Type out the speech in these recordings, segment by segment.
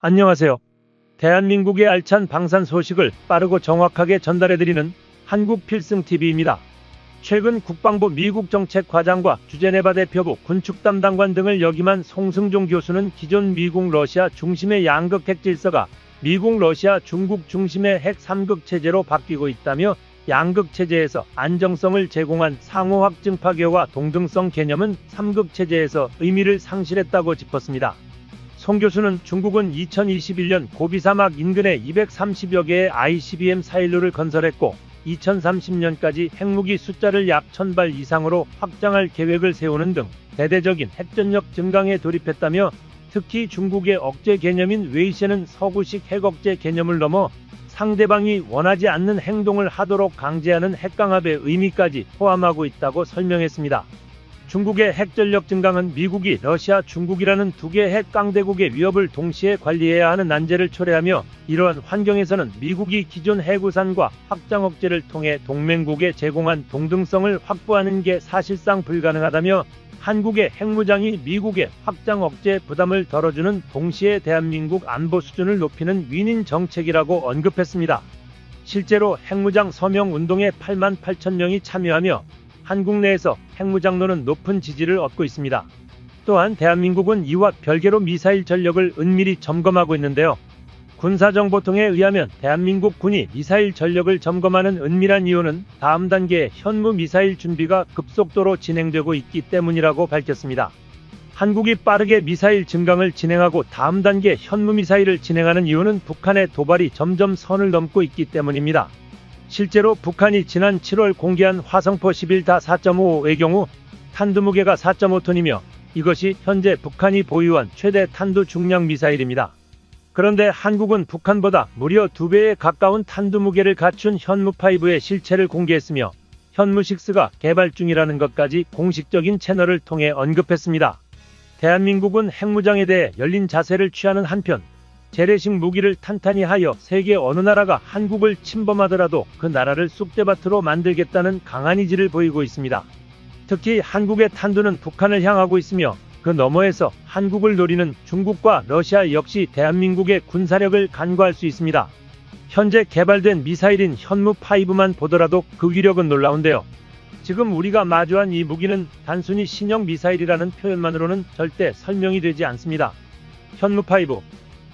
안녕하세요. 대한민국의 알찬 방산 소식을 빠르고 정확하게 전달해드리는 한국필승TV입니다. 최근 국방부 미국 정책과장과 주제네바 대표부 군축담당관 등을 역임한 송승종 교수는 기존 미국 러시아 중심의 양극 핵 질서가 미국 러시아 중국 중심의 핵 3극 체제로 바뀌고 있다며 양극 체제에서 안정성을 제공한 상호 확증 파괴와 동등성 개념은 3극 체제에서 의미를 상실했다고 짚었습니다. 송 교수는 중국은 2021년 고비 사막 인근에 230여 개의 ICBM 사일로를 건설했고 2030년까지 핵무기 숫자를 약 1000발 이상으로 확장할 계획을 세우는 등 대대적인 핵전력 증강에 돌입했다며 특히 중국의 억제 개념인 웨이셰는 서구식 핵억제 개념을 넘어 상대방이 원하지 않는 행동을 하도록 강제하는 핵강압의 의미까지 포함하고 있다고 설명했습니다. 중국의 핵전력 증강은 미국이 러시아, 중국이라는 두 개 핵 강대국의 위협을 동시에 관리해야 하는 난제를 초래하며 이러한 환경에서는 미국이 기존 해구산과 확장 억제를 통해 동맹국에 제공한 동등성을 확보하는 게 사실상 불가능하다며 한국의 핵무장이 미국의 확장 억제 부담을 덜어주는 동시에 대한민국 안보 수준을 높이는 윈윈 정책이라고 언급했습니다. 실제로 핵무장 서명 운동에 8만 8천 명이 참여하며 한국 내에서 핵무장론은 높은 지지를 얻고 있습니다. 또한 대한민국은 이와 별개로 미사일 전력을 은밀히 점검하고 있는데요. 군사정보통에 의하면 대한민국 군이 미사일 전력을 점검하는 은밀한 이유는 다음 단계의 현무 미사일 준비가 급속도로 진행되고 있기 때문이라고 밝혔습니다. 한국이 빠르게 미사일 증강을 진행하고 다음 단계 현무 미사일을 진행하는 이유는 북한의 도발이 점점 선을 넘고 있기 때문입니다. 실제로 북한이 지난 7월 공개한 화성포 11다 4.55의 경우 탄두 무게가 4.5톤이며 이것이 현재 북한이 보유한 최대 탄두 중량 미사일입니다. 그런데 한국은 북한보다 무려 2배에 가까운 탄두 무게를 갖춘 현무5의 실체를 공개했으며 현무6가 개발 중이라는 것까지 공식적인 채널을 통해 언급했습니다. 대한민국은 핵무장에 대해 열린 자세를 취하는 한편 재래식 무기를 탄탄히 하여 세계 어느 나라가 한국을 침범하더라도 그 나라를 쑥대밭으로 만들겠다는 강한 의지를 보이고 있습니다. 특히 한국의 탄두는 북한을 향하고 있으며 그 너머에서 한국을 노리는 중국과 러시아 역시 대한민국의 군사력을 간과할 수 있습니다. 현재 개발된 미사일인 현무5만 보더라도 그 위력은 놀라운데요. 지금 우리가 마주한 이 무기는 단순히 신형 미사일이라는 표현만으로는 절대 설명이 되지 않습니다. 현무5.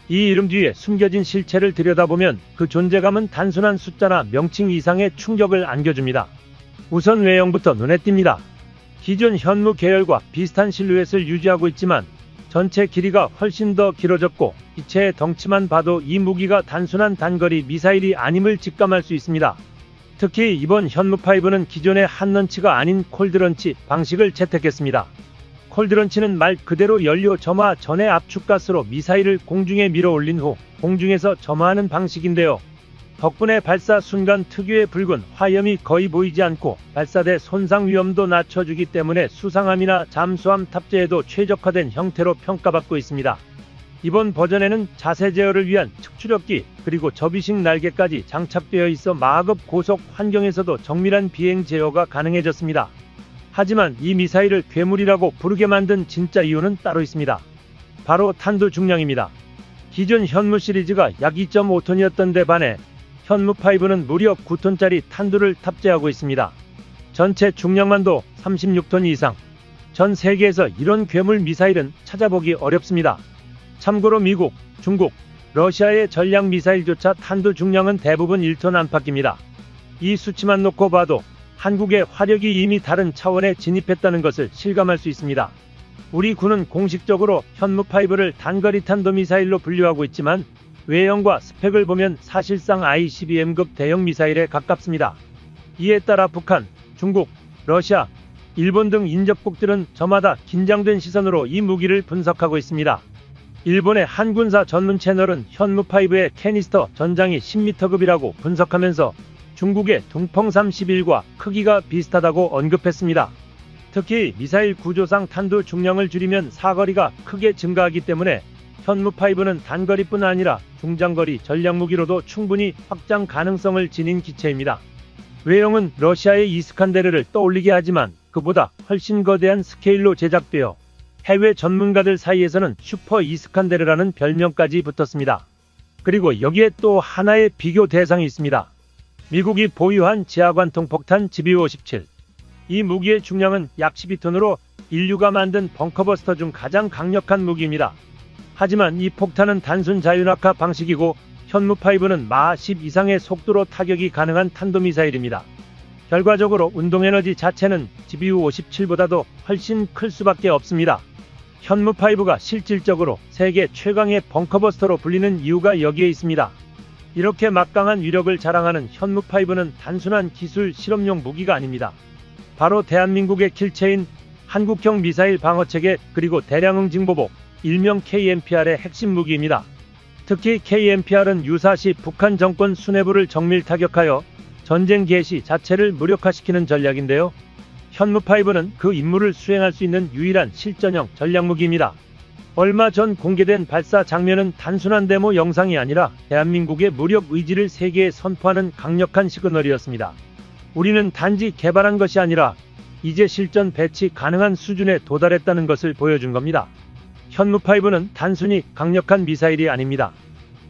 이 이름 뒤에 숨겨진 실체를 들여다보면 그 존재감은 단순한 숫자나 명칭 이상의 충격을 안겨줍니다. 우선 외형부터 눈에 띕니다. 기존 현무 계열과 비슷한 실루엣을 유지하고 있지만 전체 길이가 훨씬 더 길어졌고 기체의 덩치만 봐도 이 무기가 단순한 단거리 미사일이 아님을 직감할 수 있습니다. 특히 이번 현무5는 기존의 핫런치가 아닌 콜드런치 방식을 채택했습니다. 콜드런치는 말 그대로 연료 점화 전에 압축가스로 미사일을 공중에 밀어 올린 후 공중에서 점화하는 방식인데요. 덕분에 발사 순간 특유의 붉은 화염이 거의 보이지 않고 발사대 손상 위험도 낮춰주기 때문에 수상함이나 잠수함 탑재에도 최적화된 형태로 평가받고 있습니다. 이번 버전에는 자세 제어를 위한 측추력기 그리고 접이식 날개까지 장착되어 있어 마하급 고속 환경에서도 정밀한 비행 제어가 가능해졌습니다. 하지만 이 미사일을 괴물이라고 부르게 만든 진짜 이유는 따로 있습니다. 바로 탄두 중량입니다. 기존 현무 시리즈가 약 2.5톤이었던 데 반해 현무5는 무려 9톤짜리 탄두를 탑재하고 있습니다. 전체 중량만도 36톤 이상. 전 세계에서 이런 괴물 미사일은 찾아보기 어렵습니다. 참고로 미국, 중국, 러시아의 전략 미사일조차 탄두 중량은 대부분 1톤 안팎입니다. 이 수치만 놓고 봐도 한국의 화력이 이미 다른 차원에 진입했다는 것을 실감할 수 있습니다. 우리 군은 공식적으로 현무5를 단거리 탄도미사일로 분류하고 있지만 외형과 스펙을 보면 사실상 ICBM급 대형 미사일에 가깝습니다. 이에 따라 북한, 중국, 러시아, 일본 등 인접국들은 저마다 긴장된 시선으로 이 무기를 분석하고 있습니다. 일본의 한 군사 전문 채널은 현무5의 캐니스터 전장이 10m급이라고 분석하면서 중국의 둥펑 31과 크기가 비슷하다고 언급했습니다. 특히 미사일 구조상 탄두 중량을 줄이면 사거리가 크게 증가하기 때문에 현무5는 단거리뿐 아니라 중장거리 전략무기로도 충분히 확장 가능성을 지닌 기체입니다. 외형은 러시아의 이스칸데르를 떠올리게 하지만 그보다 훨씬 거대한 스케일로 제작되어 해외 전문가들 사이에서는 슈퍼 이스칸데르라는 별명까지 붙었습니다. 그리고 여기에 또 하나의 비교 대상이 있습니다. 미국이 보유한 지하관통 폭탄 GBU-57. 이 무기의 중량은 약 12톤으로 인류가 만든 벙커버스터 중 가장 강력한 무기입니다. 하지만 이 폭탄은 단순 자유낙하 방식이고 현무5는 마하 10 이상의 속도로 타격이 가능한 탄도미사일입니다. 결과적으로 운동에너지 자체는 GBU-57보다도 훨씬 클 수밖에 없습니다. 현무5가 실질적으로 세계 최강의 벙커버스터로 불리는 이유가 여기에 있습니다. 이렇게 막강한 위력을 자랑하는 현무5는 단순한 기술 실험용 무기가 아닙니다. 바로 대한민국의 킬체인 한국형 미사일 방어체계 그리고 대량응 징보복, 일명 KMPR의 핵심 무기입니다. 특히 KMPR은 유사시 북한 정권 수뇌부를 정밀 타격하여 전쟁 개시 자체를 무력화시키는 전략인데요. 현무5는 그 임무를 수행할 수 있는 유일한 실전형 전략무기입니다. 얼마 전 공개된 발사 장면은 단순한 데모 영상이 아니라 대한민국의 무력 의지를 세계에 선포하는 강력한 시그널이었습니다. 우리는 단지 개발한 것이 아니라 이제 실전 배치 가능한 수준에 도달했다는 것을 보여준 겁니다. 현무5는 단순히 강력한 미사일이 아닙니다.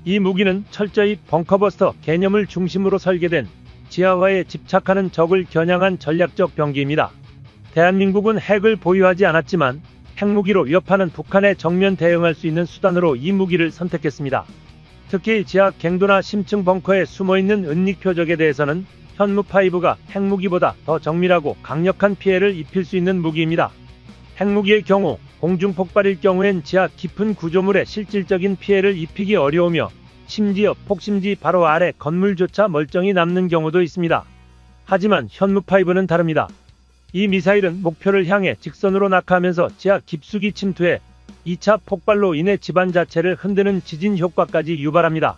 이 무기는 철저히 벙커버스터 개념을 중심으로 설계된 지하화에 집착하는 적을 겨냥한 전략적 병기입니다. 대한민국은 핵을 보유하지 않았지만 핵무기로 위협하는 북한에 정면 대응할 수 있는 수단으로 이 무기를 선택했습니다. 특히 지하 갱도나 심층 벙커에 숨어있는 은닉 표적에 대해서는 현무5가 핵무기보다 더 정밀하고 강력한 피해를 입힐 수 있는 무기입니다. 핵무기의 경우 공중폭발일 경우엔 지하 깊은 구조물에 실질적인 피해를 입히기 어려우며 심지어 폭심지 바로 아래 건물조차 멀쩡히 남는 경우도 있습니다. 하지만 현무5는 다릅니다. 이 미사일은 목표를 향해 직선으로 낙하하면서 지하 깊숙이 침투해 2차 폭발로 인해 집안 자체를 흔드는 지진 효과까지 유발합니다.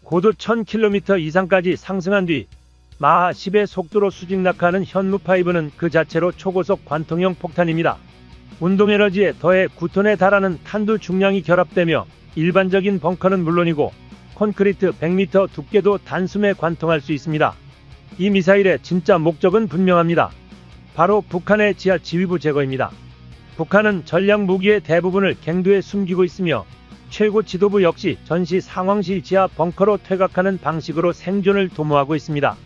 고도 1000km 이상까지 상승한 뒤 마하 10의 속도로 수직 낙하하는 현무5는 그 자체로 초고속 관통형 폭탄입니다. 운동에너지에 더해 9톤에 달하는 탄두 중량이 결합되며 일반적인 벙커는 물론이고 콘크리트 100m 두께도 단숨에 관통할 수 있습니다. 이 미사일의 진짜 목적은 분명합니다. 바로 북한의 지하 지휘부 제거입니다. 북한은 전략 무기의 대부분을 갱도에 숨기고 있으며 최고 지도부 역시 전시 상황 시 지하 벙커로 퇴각하는 방식으로 생존을 도모하고 있습니다.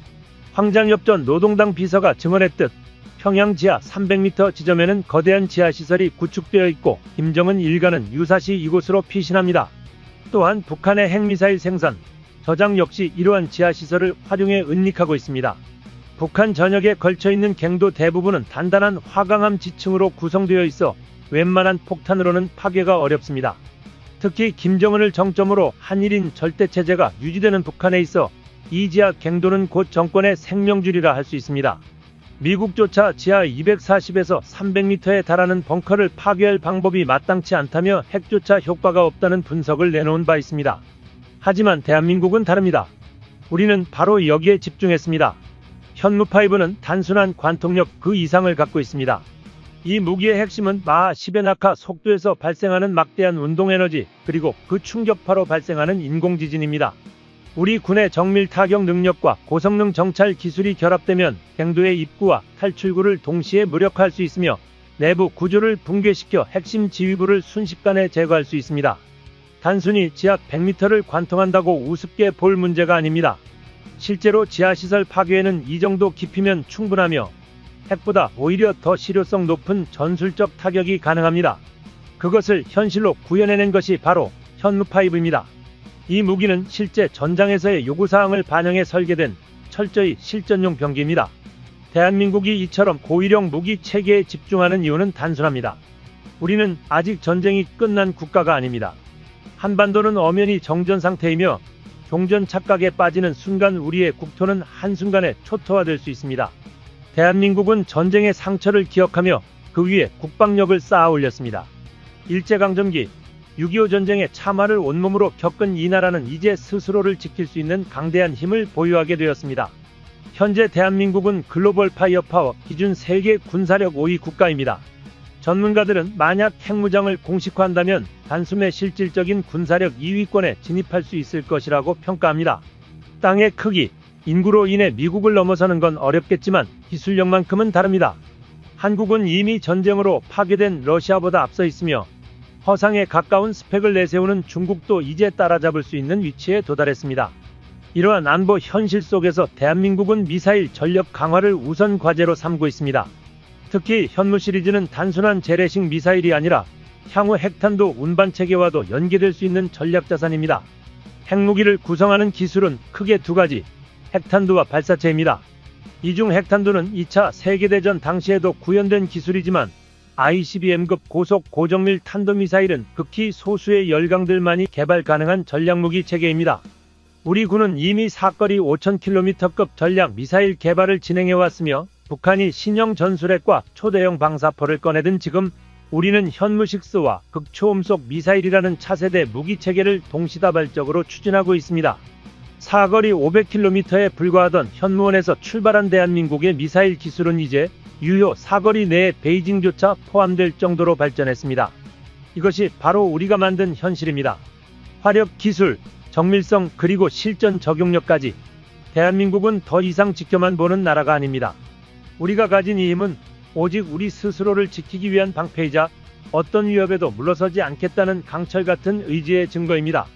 황장엽 전 노동당 비서가 증언했듯 평양 지하 300m 지점에는 거대한 지하시설이 구축되어 있고 김정은 일가는 유사시 이곳으로 피신합니다. 또한 북한의 핵미사일 생산, 저장 역시 이러한 지하시설을 활용해 은닉하고 있습니다. 북한 전역에 걸쳐있는 갱도 대부분은 단단한 화강암 지층으로 구성되어 있어 웬만한 폭탄으로는 파괴가 어렵습니다. 특히 김정은을 정점으로 한일인 절대체제가 유지되는 북한에 있어 이 지하 갱도는 곧 정권의 생명줄이라 할 수 있습니다. 미국조차 지하 240에서 300m에 달하는 벙커를 파괴할 방법이 마땅치 않다며 핵조차 효과가 없다는 분석을 내놓은 바 있습니다. 하지만 대한민국은 다릅니다. 우리는 바로 여기에 집중했습니다. 현무5는 단순한 관통력 그 이상을 갖고 있습니다. 이 무기의 핵심은 마하 10의 낙하 속도에서 발생하는 막대한 운동에너지 그리고 그 충격파로 발생하는 인공지진입니다. 우리 군의 정밀 타격 능력과 고성능 정찰 기술이 결합되면 갱도의 입구와 탈출구를 동시에 무력화할 수 있으며 내부 구조를 붕괴시켜 핵심 지휘부를 순식간에 제거할 수 있습니다. 단순히 지하 100m를 관통한다고 우습게 볼 문제가 아닙니다. 실제로 지하시설 파괴에는 이 정도 깊이면 충분하며 핵보다 오히려 더 실효성 높은 전술적 타격이 가능합니다. 그것을 현실로 구현해낸 것이 바로 현무5입니다. 이 무기는 실제 전장에서의 요구사항을 반영해 설계된 철저히 실전용 병기입니다. 대한민국이 이처럼 고위력 무기 체계에 집중하는 이유는 단순합니다. 우리는 아직 전쟁이 끝난 국가가 아닙니다. 한반도는 엄연히 정전 상태이며 종전 착각에 빠지는 순간 우리의 국토는 한순간에 초토화될 수 있습니다. 대한민국은 전쟁의 상처를 기억하며 그 위에 국방력을 쌓아 올렸습니다. 일제강점기 6.25 전쟁의 참화를 온몸으로 겪은 이 나라는 이제 스스로를 지킬 수 있는 강대한 힘을 보유하게 되었습니다. 현재 대한민국은 글로벌 파이어파워 기준 세계 군사력 5위 국가입니다. 전문가들은 만약 핵무장을 공식화한다면 단숨에 실질적인 군사력 2위권에 진입할 수 있을 것이라고 평가합니다. 땅의 크기, 인구로 인해 미국을 넘어서는 건 어렵겠지만 기술력만큼은 다릅니다. 한국은 이미 전쟁으로 파괴된 러시아보다 앞서 있으며 허상에 가까운 스펙을 내세우는 중국도 이제 따라잡을 수 있는 위치에 도달했습니다. 이러한 안보 현실 속에서 대한민국은 미사일 전력 강화를 우선 과제로 삼고 있습니다. 특히 현무 시리즈는 단순한 재래식 미사일이 아니라 향후 핵탄두 운반체계와도 연계될 수 있는 전략자산입니다. 핵무기를 구성하는 기술은 크게 두 가지, 핵탄두와 발사체입니다. 이 중 핵탄두는 2차 세계대전 당시에도 구현된 기술이지만 ICBM급 고속 고정밀 탄도미사일은 극히 소수의 열강들만이 개발 가능한 전략무기 체계입니다. 우리 군은 이미 사거리 5,000km급 전략 미사일 개발을 진행해왔으며 북한이 신형 전술핵과 초대형 방사포를 꺼내든 지금 우리는 현무6와 극초음속 미사일이라는 차세대 무기체계를 동시다발적으로 추진하고 있습니다. 사거리 500km에 불과하던 현무원에서 출발한 대한민국의 미사일 기술은 이제 유효 사거리 내에 베이징조차 포함될 정도로 발전했습니다. 이것이 바로 우리가 만든 현실입니다. 화력 기술, 정밀성 그리고 실전 적용력까지 대한민국은 더 이상 지켜만 보는 나라가 아닙니다. 우리가 가진 이 힘은 오직 우리 스스로를 지키기 위한 방패이자 어떤 위협에도 물러서지 않겠다는 강철같은 의지의 증거입니다.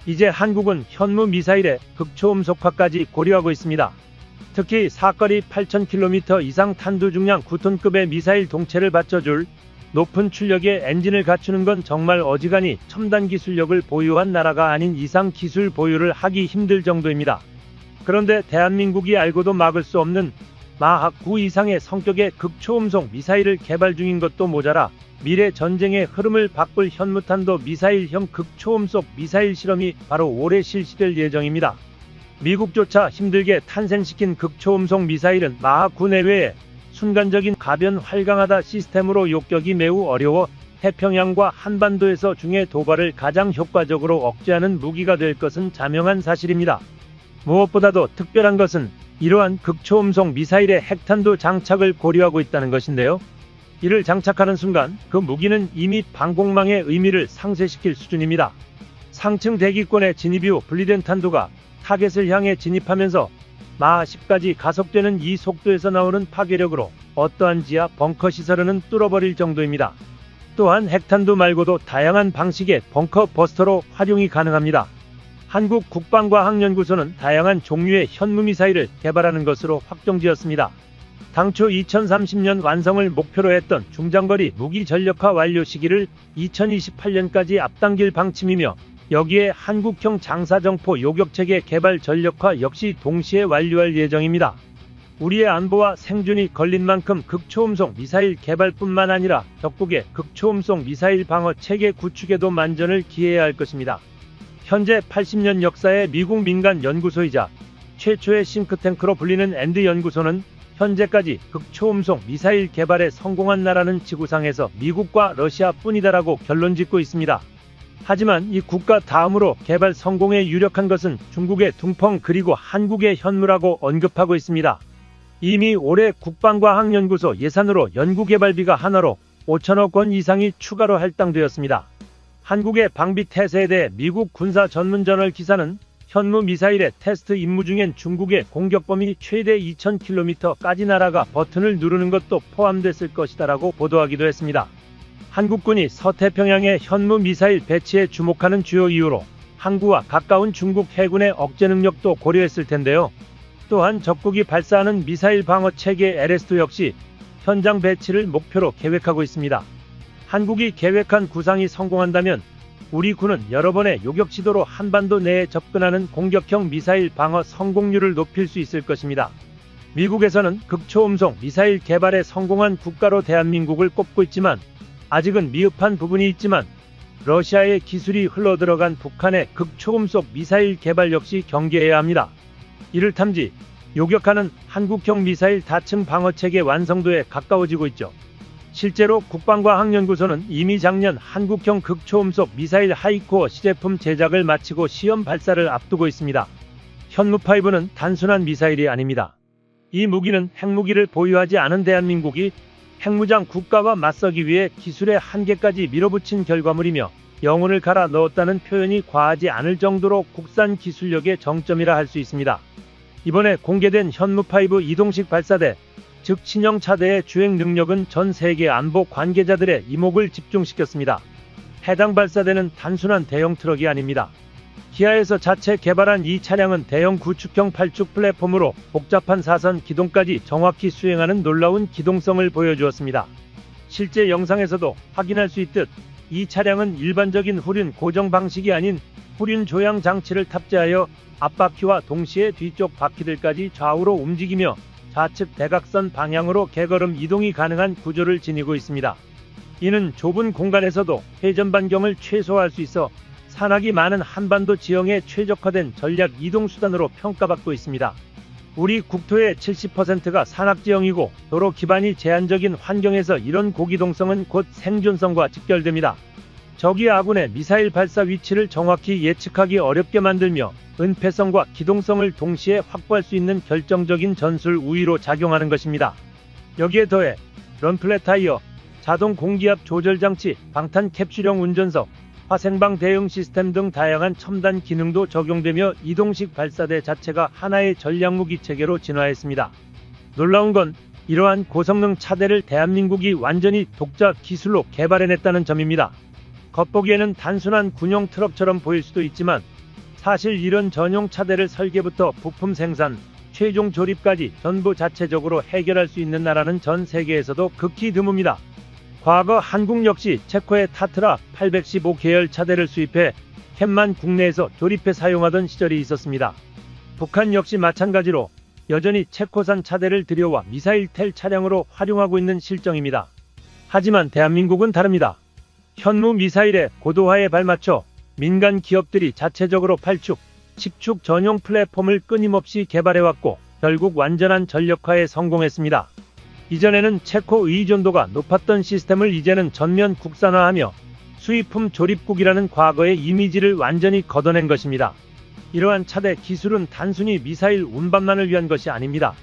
이제 한국은 현무 미사일의 극초음속화까지 고려하고 있습니다. 특히 사거리 8,000km 이상 탄두 중량 9톤급의 미사일 동체를 받쳐줄 높은 출력의 엔진을 갖추는 건 정말 어지간히 첨단 기술력을 보유한 나라가 아닌 이상 기술 보유를 하기 힘들 정도입니다. 그런데 대한민국이 알고도 막을 수 없는 마학 9 이상의 성격의 극초음속 미사일을 개발 중인 것도 모자라 미래 전쟁의 흐름을 바꿀 현무탄도 미사일형 극초음속 미사일 실험이 바로 올해 실시될 예정입니다. 미국조차 힘들게 탄생시킨 극초음속 미사일은 마학 9 내외에 순간적인 가변 활강하다 시스템으로 욕격이 매우 어려워 태평양과 한반도에서 중해 도발을 가장 효과적으로 억제하는 무기가 될 것은 자명한 사실입니다. 무엇보다도 특별한 것은 이러한 극초음속 미사일의 핵탄두 장착을 고려하고 있다는 것인데요. 이를 장착하는 순간 그 무기는 이미 방공망의 의미를 상쇄시킬 수준입니다. 상층 대기권의 진입 이후 분리된 탄두가 타겟을 향해 진입하면서 마하 10까지 가속되는 이 속도에서 나오는 파괴력으로 어떠한 지하 벙커 시설은 뚫어버릴 정도입니다. 또한 핵탄두 말고도 다양한 방식의 벙커 버스터로 활용이 가능합니다. 한국 국방과학연구소는 다양한 종류의 현무미사일을 개발하는 것으로 확정지었습니다. 당초 2030년 완성을 목표로 했던 중장거리 무기 전력화 완료 시기를 2028년까지 앞당길 방침이며 여기에 한국형 장사정포 요격체계 개발 전력화 역시 동시에 완료할 예정입니다. 우리의 안보와 생존이 걸린 만큼 극초음속 미사일 개발뿐만 아니라 적국의 극초음속 미사일 방어 체계 구축에도 만전을 기해야 할 것입니다. 현재 80년 역사의 미국 민간 연구소이자 최초의 싱크탱크로 불리는 앤드 연구소는 현재까지 극초음속 미사일 개발에 성공한 나라는 지구상에서 미국과 러시아뿐이다라고 결론짓고 있습니다. 하지만 이 국가 다음으로 개발 성공에 유력한 것은 중국의 둥펑 그리고 한국의 현무라고 언급하고 있습니다. 이미 올해 국방과학연구소 예산으로 연구개발비가 하나로 5천억 원 이상이 추가로 할당되었습니다. 한국의 방비 태세에 대해 미국 군사전문저널 기사는 현무 미사일의 테스트 임무 중엔 중국의 공격 범위 최대 2,000km까지 날아가 버튼을 누르는 것도 포함됐을 것이다라고 보도하기도 했습니다. 한국군이 서태평양의 현무 미사일 배치에 주목하는 주요 이유로 항구와 가까운 중국 해군의 억제 능력도 고려했을 텐데요. 또한 적국이 발사하는 미사일 방어 체계 LS2 역시 현장 배치를 목표로 계획하고 있습니다. 한국이 계획한 구상이 성공한다면 우리 군은 여러 번의 요격 시도로 한반도 내에 접근하는 공격형 미사일 방어 성공률을 높일 수 있을 것입니다. 미국에서는 극초음속 미사일 개발에 성공한 국가로 대한민국을 꼽고 있지만 아직은 미흡한 부분이 있지만 러시아의 기술이 흘러들어간 북한의 극초음속 미사일 개발 역시 경계해야 합니다. 이를 탐지, 요격하는 한국형 미사일 다층 방어체계 완성도에 가까워지고 있죠. 실제로 국방과학연구소는 이미 작년 한국형 극초음속 미사일 하이코어 시제품 제작을 마치고 시험 발사를 앞두고 있습니다. 현무5는 단순한 미사일이 아닙니다. 이 무기는 핵무기를 보유하지 않은 대한민국이 핵무장 국가와 맞서기 위해 기술의 한계까지 밀어붙인 결과물이며 영혼을 갈아 넣었다는 표현이 과하지 않을 정도로 국산 기술력의 정점이라 할 수 있습니다. 이번에 공개된 현무5 이동식 발사대 즉 신형 차대의 주행 능력은 전 세계 안보 관계자들의 이목을 집중시켰습니다. 해당 발사대는 단순한 대형 트럭이 아닙니다. 기아에서 자체 개발한 이 차량은 대형 구축형 8축 플랫폼으로 복잡한 사선 기동까지 정확히 수행하는 놀라운 기동성을 보여주었습니다. 실제 영상에서도 확인할 수 있듯 이 차량은 일반적인 후륜 고정 방식이 아닌 후륜 조향 장치를 탑재하여 앞바퀴와 동시에 뒤쪽 바퀴들까지 좌우로 움직이며 좌측 대각선 방향으로 개걸음 이동이 가능한 구조를 지니고 있습니다. 이는 좁은 공간에서도 회전 반경을 최소화할 수 있어 산악이 많은 한반도 지형에 최적화된 전략 이동 수단으로 평가받고 있습니다. 우리 국토의 70%가 산악 지형이고 도로 기반이 제한적인 환경에서 이런 고기동성은 곧 생존성과 직결됩니다. 적이 아군의 미사일 발사 위치를 정확히 예측하기 어렵게 만들며 은폐성과 기동성을 동시에 확보할 수 있는 결정적인 전술 우위로 작용하는 것입니다. 여기에 더해 런플랫 타이어, 자동 공기압 조절 장치, 방탄 캡슐형 운전석, 화생방 대응 시스템 등 다양한 첨단 기능도 적용되며 이동식 발사대 자체가 하나의 전략무기 체계로 진화했습니다. 놀라운 건 이러한 고성능 차대를 대한민국이 완전히 독자 기술로 개발해냈다는 점입니다. 겉보기에는 단순한 군용 트럭처럼 보일 수도 있지만 사실 이런 전용 차대를 설계부터 부품 생산, 최종 조립까지 전부 자체적으로 해결할 수 있는 나라는 전 세계에서도 극히 드뭅니다. 과거 한국 역시 체코의 타트라 815 계열 차대를 수입해 캔만 국내에서 조립해 사용하던 시절이 있었습니다. 북한 역시 마찬가지로 여전히 체코산 차대를 들여와 미사일 텔 차량으로 활용하고 있는 실정입니다. 하지만 대한민국은 다릅니다. 현무 미사일의 고도화에 발맞춰 민간 기업들이 자체적으로 8축, 10축 전용 플랫폼을 끊임없이 개발해왔고 결국 완전한 전력화에 성공했습니다. 이전에는 체코 의존도가 높았던 시스템을 이제는 전면 국산화하며 수입품 조립국이라는 과거의 이미지를 완전히 걷어낸 것입니다. 이러한 차대 기술은 단순히 미사일 운반만을 위한 것이 아닙니다.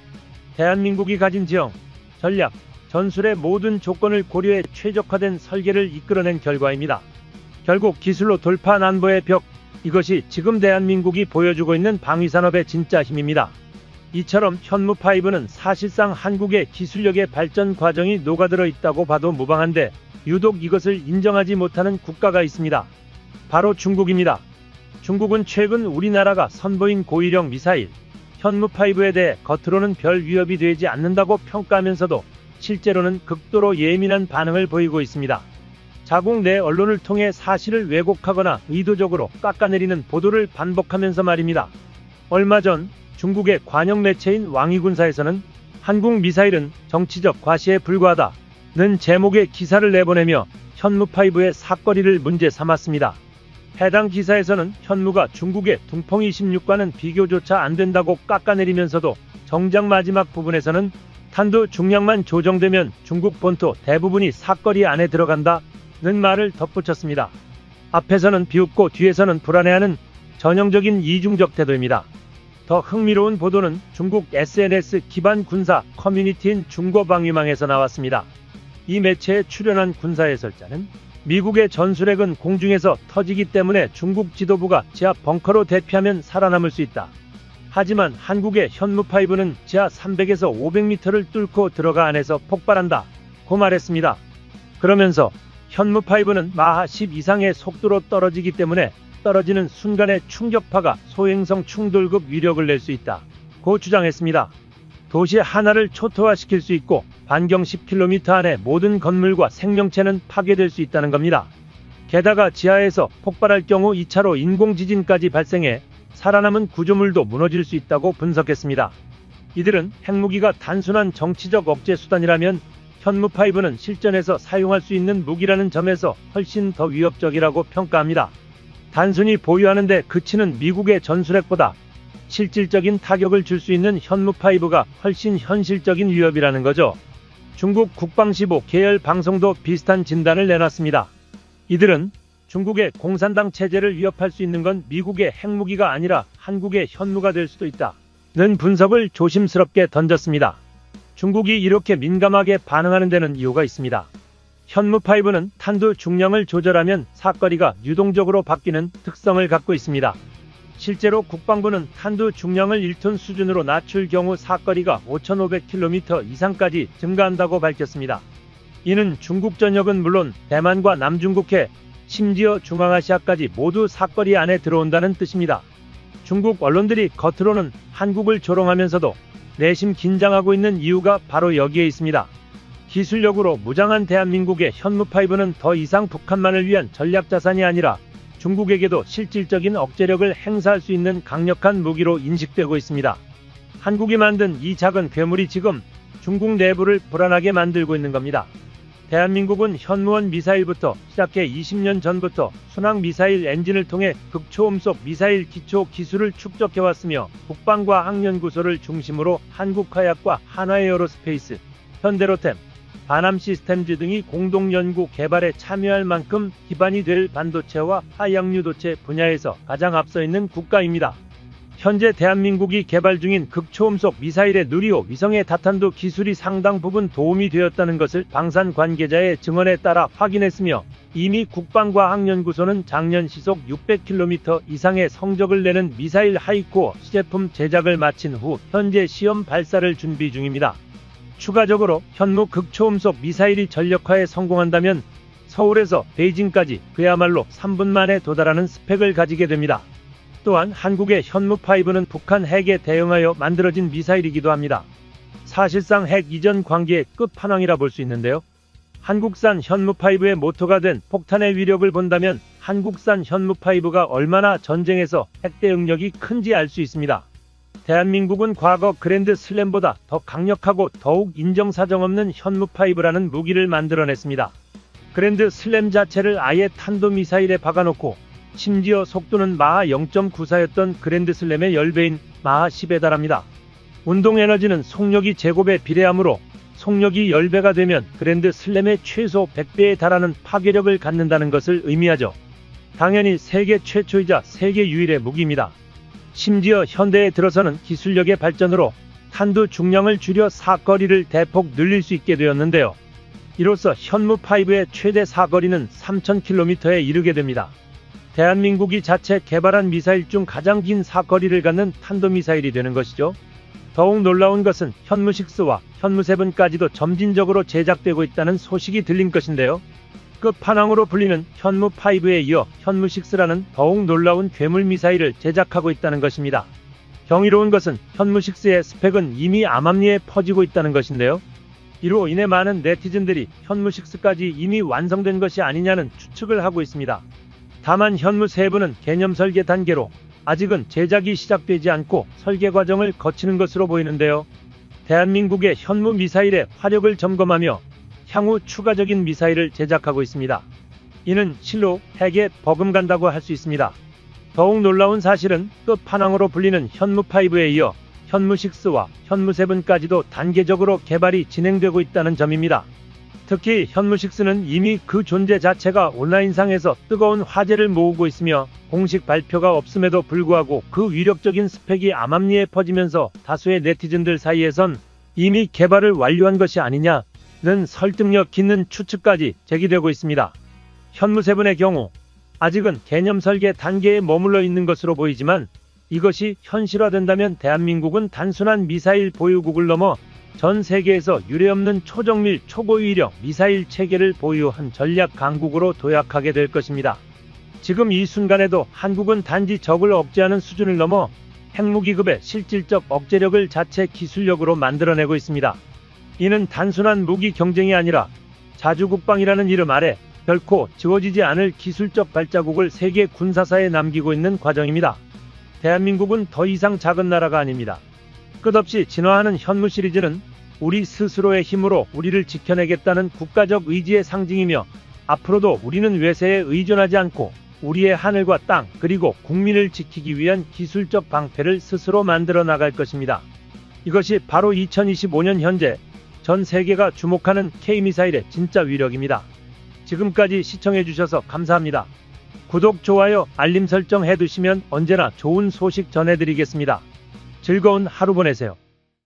대한민국이 가진 지형, 전략, 전술의 모든 조건을 고려해 최적화된 설계를 이끌어낸 결과입니다. 결국 기술로 돌파한 안보의 벽, 이것이 지금 대한민국이 보여주고 있는 방위산업의 진짜 힘입니다. 이처럼 현무5는 사실상 한국의 기술력의 발전 과정이 녹아들어 있다고 봐도 무방한데 유독 이것을 인정하지 못하는 국가가 있습니다. 바로 중국입니다. 중국은 최근 우리나라가 선보인 고위력 미사일 현무5에 대해 겉으로는 별 위협이 되지 않는다고 평가하면서도 실제로는 극도로 예민한 반응을 보이고 있습니다. 자국 내 언론을 통해 사실을 왜곡하거나 의도적으로 깎아내리는 보도를 반복하면서 말입니다. 얼마 전 중국의 관영 매체인 왕이군사에서는 한국 미사일은 정치적 과시에 불과하다는 제목의 기사를 내보내며 현무5의 사거리를 문제 삼았습니다. 해당 기사에서는 현무가 중국의 둥펑 26과는 비교조차 안 된다고 깎아내리면서도 정작 마지막 부분에서는 탄두 중량만 조정되면 중국 본토 대부분이 사거리 안에 들어간다는 말을 덧붙였습니다. 앞에서는 비웃고 뒤에서는 불안해하는 전형적인 이중적 태도입니다. 더 흥미로운 보도는 중국 SNS 기반 군사 커뮤니티인 중고방위망에서 나왔습니다. 이 매체에 출연한 군사 해설자는 미국의 전술핵은 공중에서 터지기 때문에 중국 지도부가 지하 벙커로 대피하면 살아남을 수 있다. 하지만 한국의 현무5는 지하 300에서 500m를 뚫고 들어가 안에서 폭발한다. 고 말했습니다. 그러면서 현무5는 마하 10 이상의 속도로 떨어지기 때문에 떨어지는 순간의 충격파가 소행성 충돌급 위력을 낼 수 있다. 고 주장했습니다. 도시 하나를 초토화시킬 수 있고 반경 10km 안의 모든 건물과 생명체는 파괴될 수 있다는 겁니다. 게다가 지하에서 폭발할 경우 2차로 인공지진까지 발생해 살아남은 구조물도 무너질 수 있다고 분석했습니다. 이들은 핵무기가 단순한 정치적 억제 수단이라면 현무5는 실전에서 사용할 수 있는 무기라는 점에서 훨씬 더 위협적이라고 평가합니다. 단순히 보유하는 데 그치는 미국의 전술핵보다 실질적인 타격을 줄 수 있는 현무5가 훨씬 현실적인 위협이라는 거죠. 중국 국방15 계열 방송도 비슷한 진단을 내놨습니다. 이들은 중국의 공산당 체제를 위협할 수 있는 건 미국의 핵무기가 아니라 한국의 현무가 될 수도 있다는 분석을 조심스럽게 던졌습니다. 중국이 이렇게 민감하게 반응하는 데는 이유가 있습니다. 현무5는 탄두 중량을 조절하면 사거리가 유동적으로 바뀌는 특성을 갖고 있습니다. 실제로 국방부는 탄두 중량을 1톤 수준으로 낮출 경우 사거리가 5,500km 이상까지 증가한다고 밝혔습니다. 이는 중국 전역은 물론 대만과 남중국해, 심지어 중앙아시아까지 모두 사거리 안에 들어온다는 뜻입니다. 중국 언론들이 겉으로는 한국을 조롱하면서도 내심 긴장하고 있는 이유가 바로 여기에 있습니다. 기술력으로 무장한 대한민국의 현무5는 더 이상 북한만을 위한 전략자산이 아니라 중국에게도 실질적인 억제력을 행사할 수 있는 강력한 무기로 인식되고 있습니다. 한국이 만든 이 작은 괴물이 지금 중국 내부를 불안하게 만들고 있는 겁니다. 대한민국은 현무원 미사일부터 시작해 20년 전부터 순항미사일 엔진을 통해 극초음속 미사일 기초 기술을 축적해왔으며 국방과학연구소를 중심으로 한국화약과 한화에어로스페이스, 현대로템, 바남시스템즈 등이 공동 연구 개발에 참여할 만큼 기반이 될 반도체와 하양유도체 분야에서 가장 앞서 있는 국가입니다. 현재 대한민국이 개발 중인 극초음속 미사일의 누리호 위성의 다탄두 기술이 상당 부분 도움이 되었다는 것을 방산 관계자의 증언에 따라 확인했으며 이미 국방과학연구소는 작년 시속 600km 이상의 성적을 내는 미사일 하이코어 시제품 제작을 마친 후 현재 시험 발사를 준비 중입니다. 추가적으로 현무 극초음속 미사일이 전력화에 성공한다면 서울에서 베이징까지 그야말로 3분 만에 도달하는 스펙을 가지게 됩니다. 또한 한국의 현무5는 북한 핵에 대응하여 만들어진 미사일이기도 합니다. 사실상 핵 이전 관계의 끝판왕이라 볼 수 있는데요. 한국산 현무5의 모토가 된 폭탄의 위력을 본다면 한국산 현무5가 얼마나 전쟁에서 핵 대응력이 큰지 알 수 있습니다. 대한민국은 과거 그랜드 슬램보다 더 강력하고 더욱 인정사정 없는 현무5라는 무기를 만들어냈습니다. 그랜드 슬램 자체를 아예 탄도미사일에 박아놓고 심지어 속도는 마하 0.94였던 그랜드 슬램의 10배인 마하 10에 달합니다. 운동에너지는 속력이 제곱에 비례하므로 속력이 10배가 되면 그랜드 슬램의 최소 100배에 달하는 파괴력을 갖는다는 것을 의미하죠. 당연히 세계 최초이자 세계 유일의 무기입니다. 심지어 현대에 들어서는 기술력의 발전으로 탄두 중량을 줄여 사거리를 대폭 늘릴 수 있게 되었는데요. 이로써 현무5의 최대 사거리는 3,000km에 이르게 됩니다. 대한민국이 자체 개발한 미사일 중 가장 긴 사거리를 갖는 탄도미사일이 되는 것이죠. 더욱 놀라운 것은 현무6와 현무7까지도 점진적으로 제작되고 있다는 소식이 들린 것인데요. 끝판왕으로 불리는 현무5에 이어 현무6라는 더욱 놀라운 괴물 미사일을 제작하고 있다는 것입니다. 경이로운 것은 현무6의 스펙은 이미 암암리에 퍼지고 있다는 것인데요. 이로 인해 많은 네티즌들이 현무6까지 이미 완성된 것이 아니냐는 추측을 하고 있습니다. 다만 현무3는 개념 설계 단계로 아직은 제작이 시작되지 않고 설계 과정을 거치는 것으로 보이는데요. 대한민국의 현무 미사일의 화력을 점검하며 향후 추가적인 미사일을 제작하고 있습니다. 이는 실로 핵에 버금간다고 할 수 있습니다. 더욱 놀라운 사실은 끝판왕으로 불리는 현무5에 이어 현무6와 현무7까지도 단계적으로 개발이 진행되고 있다는 점입니다. 특히 현무6는 이미 그 존재 자체가 온라인상에서 뜨거운 화제를 모으고 있으며 공식 발표가 없음에도 불구하고 그 위력적인 스펙이 암암리에 퍼지면서 다수의 네티즌들 사이에선 이미 개발을 완료한 것이 아니냐는 설득력 있는 추측까지 제기되고 있습니다. 현무7의 경우 아직은 개념 설계 단계에 머물러 있는 것으로 보이지만 이것이 현실화된다면 대한민국은 단순한 미사일 보유국을 넘어 전 세계에서 유례없는 초정밀 초고위력 미사일 체계를 보유한 전략 강국으로 도약하게 될 것입니다. 지금 이 순간에도 한국은 단지 적을 억제하는 수준을 넘어 핵무기급의 실질적 억제력을 자체 기술력으로 만들어내고 있습니다. 이는 단순한 무기 경쟁이 아니라 자주국방이라는 이름 아래 결코 지워지지 않을 기술적 발자국을 세계 군사사에 남기고 있는 과정입니다. 대한민국은 더 이상 작은 나라가 아닙니다. 끝없이 진화하는 현무 시리즈는 우리 스스로의 힘으로 우리를 지켜내겠다는 국가적 의지의 상징이며 앞으로도 우리는 외세에 의존하지 않고 우리의 하늘과 땅 그리고 국민을 지키기 위한 기술적 방패를 스스로 만들어 나갈 것입니다. 이것이 바로 2025년 현재 전 세계가 주목하는 K-미사일의 진짜 위력입니다. 지금까지 시청해주셔서 감사합니다. 구독, 좋아요, 알림 설정 해두시면 언제나 좋은 소식 전해드리겠습니다. 즐거운 하루 보내세요.